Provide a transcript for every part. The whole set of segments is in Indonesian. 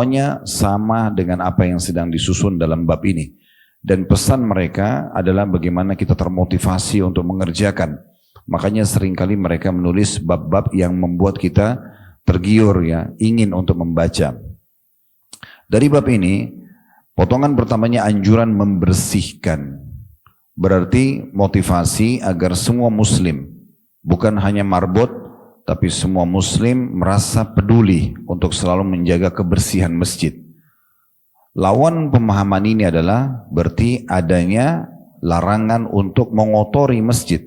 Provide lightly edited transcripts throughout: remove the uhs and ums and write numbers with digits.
Semuanya sama dengan apa yang sedang disusun dalam bab ini. Dan pesan mereka adalah bagaimana kita termotivasi untuk mengerjakan. Makanya seringkali mereka menulis bab-bab yang membuat kita tergiur, ya, ingin untuk membaca. Dari bab ini, potongan pertamanya anjuran membersihkan. Berarti motivasi agar semua muslim, bukan hanya marbot, tapi semua muslim merasa peduli untuk selalu menjaga kebersihan masjid. Lawan pemahaman ini adalah berarti adanya larangan untuk mengotori masjid.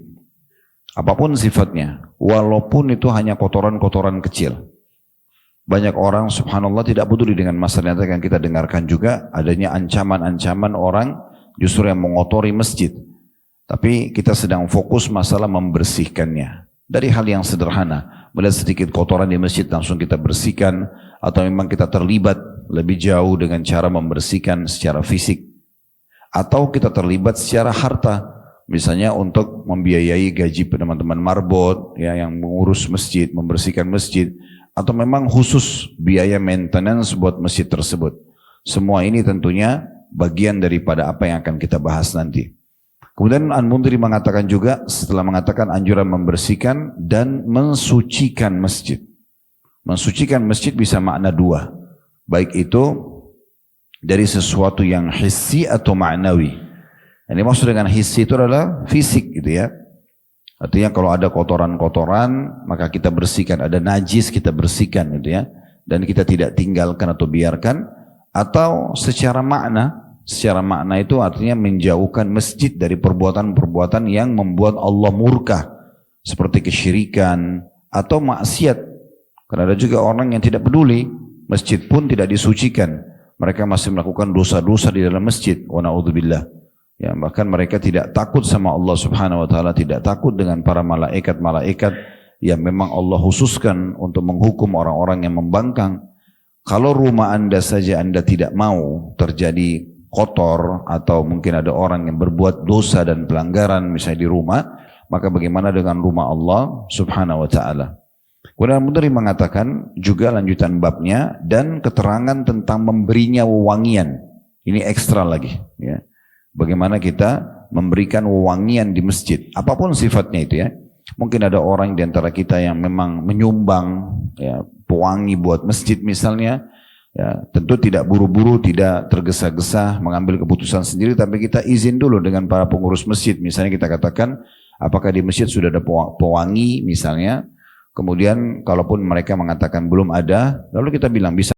Apapun sifatnya, walaupun itu hanya kotoran-kotoran kecil. Banyak orang subhanallah tidak peduli dengan masalah yang kita dengarkan juga, adanya ancaman-ancaman orang justru yang mengotori masjid. Tapi kita sedang fokus masalah membersihkannya. Dari hal yang sederhana, melihat sedikit kotoran di masjid langsung kita bersihkan, atau memang kita terlibat lebih jauh dengan cara membersihkan secara fisik, atau kita terlibat secara harta, misalnya untuk membiayai gaji teman-teman marbot, ya, yang mengurus masjid, membersihkan masjid, atau memang khusus biaya maintenance buat masjid tersebut. Semua ini tentunya bagian daripada apa yang akan kita bahas nanti. Kemudian Al-Mundhiri mengatakan juga, setelah mengatakan anjuran membersihkan dan mensucikan masjid. Mensucikan masjid bisa makna dua. Baik itu dari sesuatu yang hissi atau ma'nawi. Yang dimaksud dengan hissi itu adalah fisik gitu ya. Artinya kalau ada kotoran-kotoran maka kita bersihkan. Ada najis kita bersihkan gitu ya. Dan kita tidak tinggalkan atau biarkan. Atau secara makna. Secara makna itu artinya menjauhkan masjid dari perbuatan-perbuatan yang membuat Allah murka. Seperti kesyirikan atau maksiat. Karena ada juga orang yang tidak peduli. Masjid pun tidak disucikan. Mereka masih melakukan dosa-dosa di dalam masjid. Wa na'udzubillah. Ya, bahkan mereka tidak takut sama Allah subhanahu wa ta'ala. Tidak takut dengan para malaikat-malaikat yang memang Allah khususkan untuk menghukum orang-orang yang membangkang. Kalau rumah anda saja anda tidak mau terjadi kotor atau mungkin ada orang yang berbuat dosa dan pelanggaran misalnya di rumah, maka bagaimana dengan rumah Allah subhanahu wa ta'ala. Kemudian Al-Mundhiri mengatakan juga lanjutan babnya dan keterangan tentang memberinya wewangian. Ini ekstra lagi ya. Bagaimana kita memberikan wewangian di masjid, apapun sifatnya itu ya. Mungkin ada orang di antara kita yang memang menyumbang ya, pewangi buat masjid misalnya. Ya, tentu tidak buru-buru, tidak tergesa-gesa mengambil keputusan sendiri, tapi kita izin dulu dengan para pengurus masjid. Misalnya kita katakan, apakah di masjid sudah ada pewangi misalnya, kemudian kalaupun mereka mengatakan belum ada, lalu kita bilang bisa